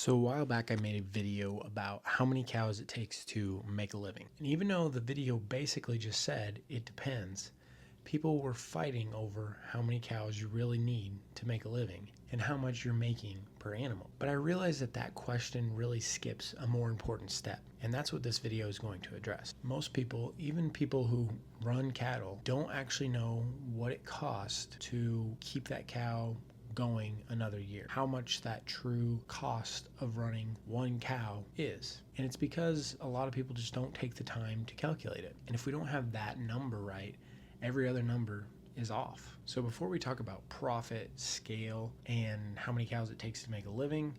So a while back I made a video about how many cows it takes to make a living. And even though the video basically just said it depends, people were fighting over how many cows you really need to make a living and how much you're making per animal. But I realized that that question really skips a more important step, and that's what this video is going to address. Most people, even people who run cattle, don't actually know what it costs to keep that cow going another year, how much that true cost of running one cow is. And it's because a lot of people just don't take the time to calculate it. And if we don't have that number right, every other number is off. So before we talk about profit, scale, and how many cows it takes to make a living,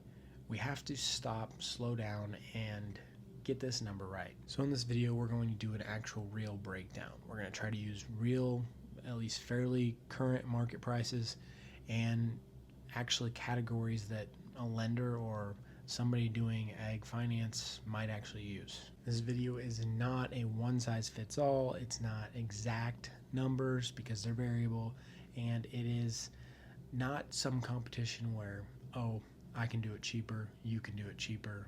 we have to stop, slow down, and get this number right. So in this video, we're going to do an actual real breakdown. We're going to try to use real, at least fairly current market prices, and actually categories that a lender or somebody doing ag finance might actually use. This video is not a one size fits all. It's not exact numbers because they're variable, and it is not some competition where, oh, I can do it cheaper, you can do it cheaper,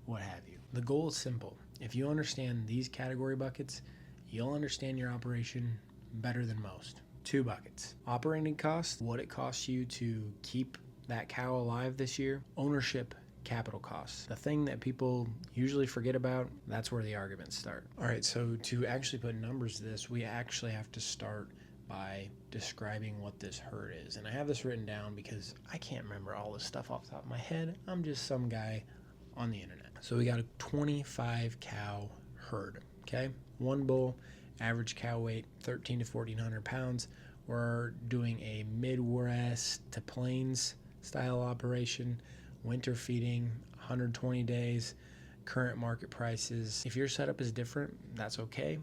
what have you. The goal is simple. If you understand these category buckets, you'll understand your operation better than most. 2 buckets: operating costs, what it costs you to keep that cow alive this year; ownership capital costs, the thing that people usually forget about. That's where the arguments start. All right, so to actually put numbers to this, we actually have to start by describing what this herd is. And I have this written down because I can't remember all this stuff off the top of my head. I'm just some guy on the internet. So we got a 25 cow herd, okay? 1 bull, average cow weight 13 to 1400 pounds. We're doing a Midwest to Plains style operation, winter feeding, 120 days, current market prices. If your setup is different, that's okay.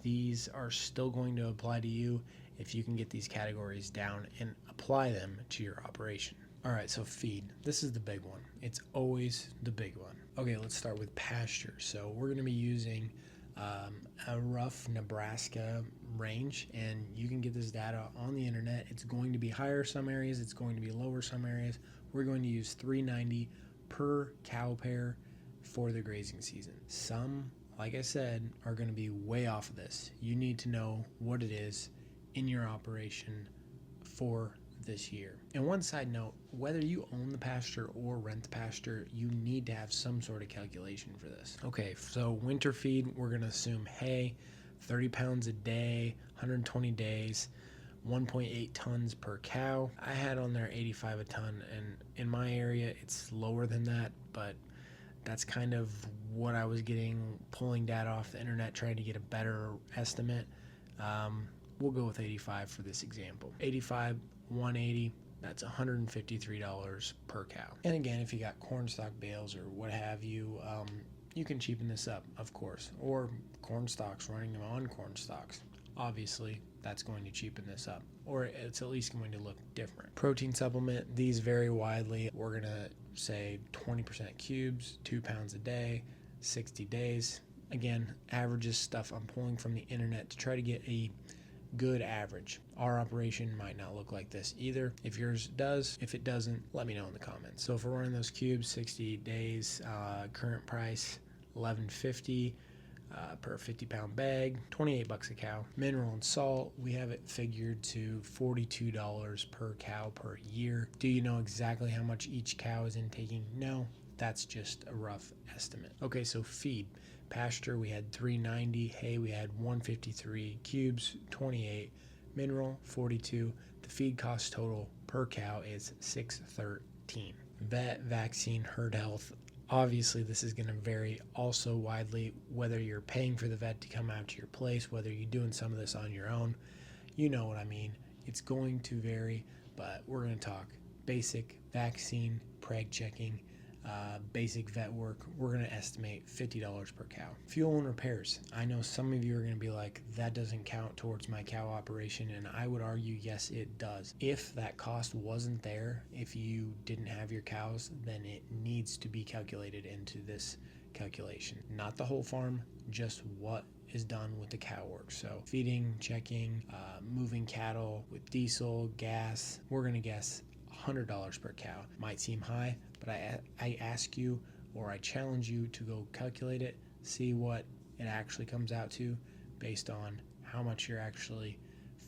These are still going to apply to you if you can get these categories down and apply them to your operation. All right, so feed. This is the big one. It's always the big one. Okay, let's start with pasture. So we're going to be using a rough Nebraska range, and you can get this data on the internet. It's going to be higher some areas, it's going to be lower some areas. We're going to use $3.90 per cow pair for the grazing season. Some, like I said, are going to be way off of this. You need to know what it is in your operation for this year. And one side note, whether you own the pasture or rent the pasture, you need to have some sort of calculation for this. Okay, so winter feed, we're going to assume hay, 30 pounds a day, 120 days, 1.8 tons per cow. I had on there 85 a ton, and in my area it's lower than that, but that's kind of what I was getting, pulling data off the internet, trying to get a better estimate. We'll go with 85 for this example. 85, 180, that's $153 per cow. And again, if you got corn stalk bales or what have you, you can cheapen this up, of course, or corn stalks, running them on corn stalks. Obviously, that's going to cheapen this up, or it's at least going to look different. Protein supplement, these vary widely. We're going to say 20% cubes, 2 pounds a day, 60 days. Again, averages stuff I'm pulling from the internet to try to get a good average. Our operation might not look like this either. If yours does, if it doesn't, let me know in the comments. So if we're running those cubes, 60 days, current price $11.50 per 50-pound bag, 28 bucks a cow. Mineral and salt, we have it figured to $42 per cow per year. Do you know exactly how much each cow is intaking? No, that's just a rough estimate. Okay, so feed. Pasture, we had $3.90. Hay, we had $153. Cubes, $28. Mineral, $42. The feed cost total per cow is $613. Vet, vaccine, herd health. Obviously, this is going to vary also widely, whether you're paying for the vet to come out to your place, whether you're doing some of this on your own. You know what I mean. It's going to vary, but we're going to talk basic vaccine, preg checking, basic vet work. We're going to estimate $50 per cow. Fuel and repairs. I know some of you are going to be like, that doesn't count towards my cow operation, and I would argue, yes, it does. If that cost wasn't there, if you didn't have your cows, then it needs to be calculated into this calculation. Not the whole farm, just what is done with the cow work. So feeding, checking, moving cattle with diesel, gas, we're going to guess $100 per cow. Might seem high, but I ask you, or I challenge you to go calculate it, see what it actually comes out to based on how much you're actually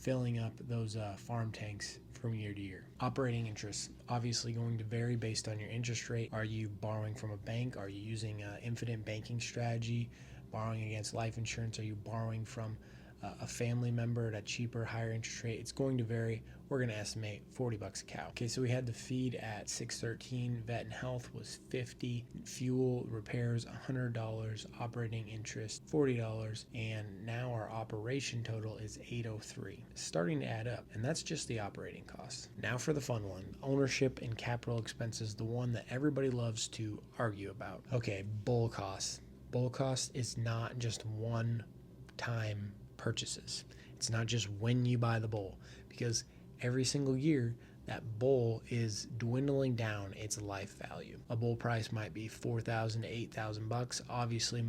filling up those farm tanks from year to year. Operating interest, obviously going to vary based on your interest rate. Are you borrowing from a bank? Are you using an infinite banking strategy, borrowing against life insurance? Are you borrowing from a family member at a cheaper, higher interest rate? It's going to vary. We're going to estimate $40 a cow. Okay, so we had the feed at $613, vet and health was $50, fuel, repairs $100, operating interest $40, and now our operation total is $803. Starting to add up, and that's just the operating costs. Now for the fun one, ownership and capital expenses, the one that everybody loves to argue about. Okay, bull costs. Bull cost is not just one time purchases. It's not just when you buy the bull, because every single year that bull is dwindling down its life value. A bull price might be $4,000 to $8,000. Obviously,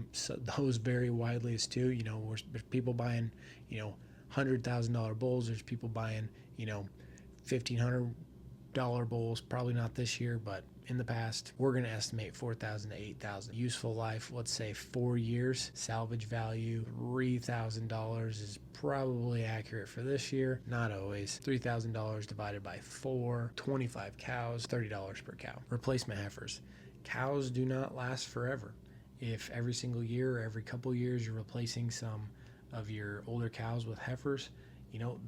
those vary widely as too. There's people buying, $100,000 bulls. There's people buying, $1,500 bulls. Probably not this year, but in the past. We're going to estimate $4,000 to $8,000. Useful life, let's say 4 years. Salvage value, $3,000 is probably accurate for this year. Not always. $3,000 divided by 4, 25 cows, $30 per cow. Replacement heifers. Cows do not last forever. If every single year or every couple years you're replacing some of your older cows with heifers,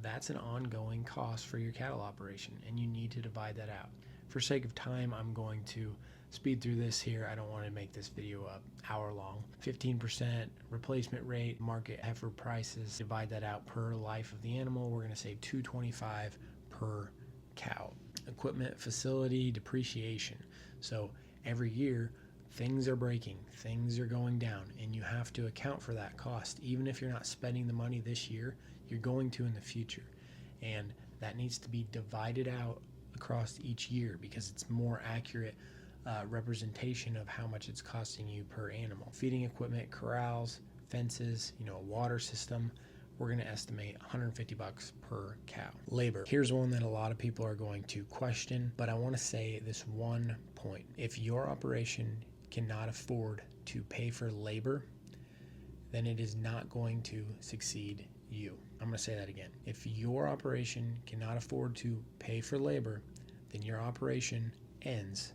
that's an ongoing cost for your cattle operation, and you need to divide that out. For sake of time, I'm going to speed through this here. I don't want to make this video an hour long. 15% replacement rate, market heifer prices, divide that out per life of the animal. We're going to say $225 per cow. Equipment, facility, depreciation. So every year, things are breaking, things are going down, and you have to account for that cost. Even if you're not spending the money this year, you're going to in the future. And that needs to be divided out across each year because it's more accurate representation of how much it's costing you per animal. Feeding equipment, corrals, fences, a water system, we're going to estimate $150 per cow. Labor. Here's one that a lot of people are going to question, but I want to say this one point. If your operation cannot afford to pay for labor, then it is not going to succeed you. I'm going to say that again. If your operation cannot afford to pay for labor, then your operation ends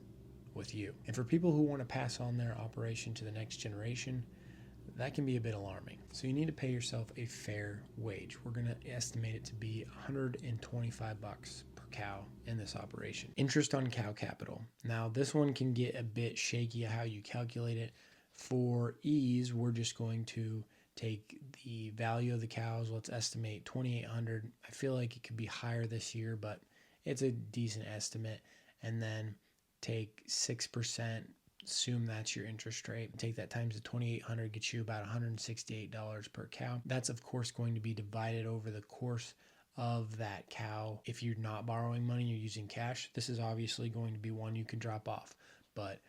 with you. And for people who want to pass on their operation to the next generation, that can be a bit alarming. So you need to pay yourself a fair wage. We're going to estimate it to be $125 per cow in this operation. Interest on cow capital. Now this one can get a bit shaky how you calculate it. For ease, we're just going to take the value of the cows. Let's estimate $2,800. I feel like it could be higher this year, but it's a decent estimate. And then take 6%, assume that's your interest rate. Take that times the $2,800, gets you about $168 per cow. That's of course going to be divided over the course of that cow. If you're not borrowing money, you're using cash, this is obviously going to be one you can drop off. But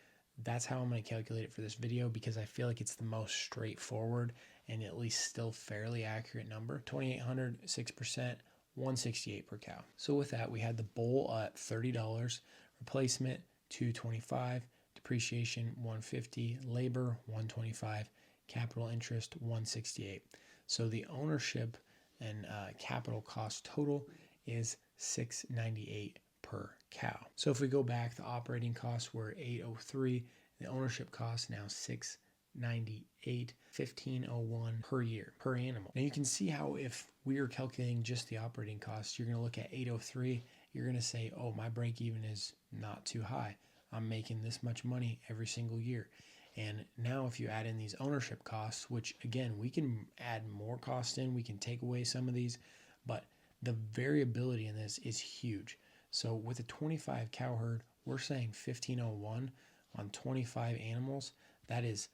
that's how I'm going to calculate it for this video because I feel like it's the most straightforward and at least still fairly accurate number. 2,800, 6%, $168 per cow. So with that, we had the bull at $30, replacement $225, depreciation $150, labor $125, capital interest $168. So the ownership and capital cost total is $698 per cow. So if we go back, the operating costs were $803, the ownership cost now $698, $1,501 per year per animal. Now you can see how if we are calculating just the operating costs, you're going to look at $803, you're going to say, oh, my break even is not too high. I'm making this much money every single year. And now if you add in these ownership costs, which again, we can add more costs in, we can take away some of these, but the variability in this is huge. So with a 25 cow herd, we're saying $1,501 on 25 animals. That is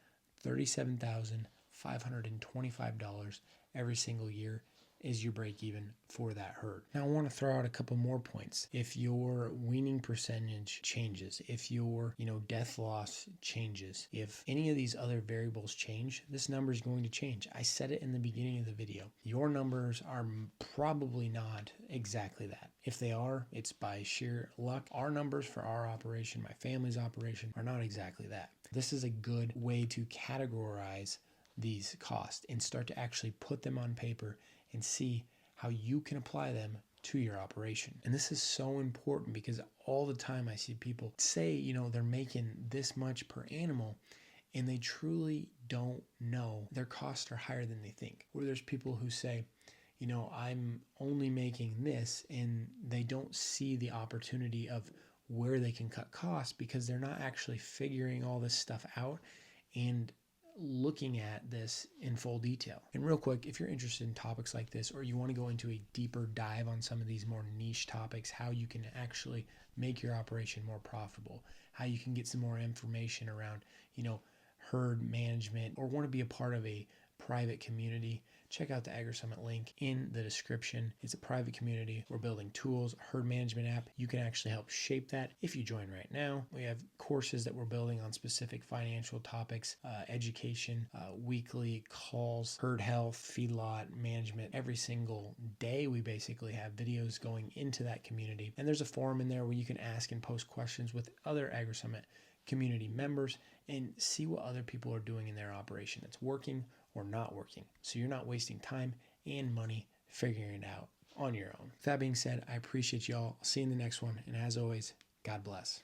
$37,525 every single year. is your break even for that herd. Now I want to throw out a couple more points. If your weaning percentage changes, if your death loss changes, if any of these other variables change, this number is going to change. I said it in the beginning of the video. Your numbers are probably not exactly that. If they are, it's by sheer luck. Our numbers for our operation, my family's operation, are not exactly that. This is a good way to categorize these costs and start to actually put them on paper and see how you can apply them to your operation. And this is so important because all the time I see people say, they're making this much per animal, and they truly don't know their costs are higher than they think. Or there's people who say, I'm only making this, and they don't see the opportunity of where they can cut costs because they're not actually figuring all this stuff out and looking at this in full detail. And real quick, if you're interested in topics like this, or you want to go into a deeper dive on some of these more niche topics, how you can actually make your operation more profitable, how you can get some more information around, herd management, or want to be a part of a private community, check out the Agri Summit link in the description. It's a private community. We're building tools, a herd management app. You can actually help shape that if you join right now. We have courses that we're building on specific financial topics, education, weekly calls, herd health, feedlot management. Every single day we basically have videos going into that community. And there's a forum in there where you can ask and post questions with other Agri Summit community members and see what other people are doing in their operation that's working or not working. So you're not wasting time and money figuring it out on your own. With that being said, I appreciate y'all. I'll see you in the next one. And as always, God bless.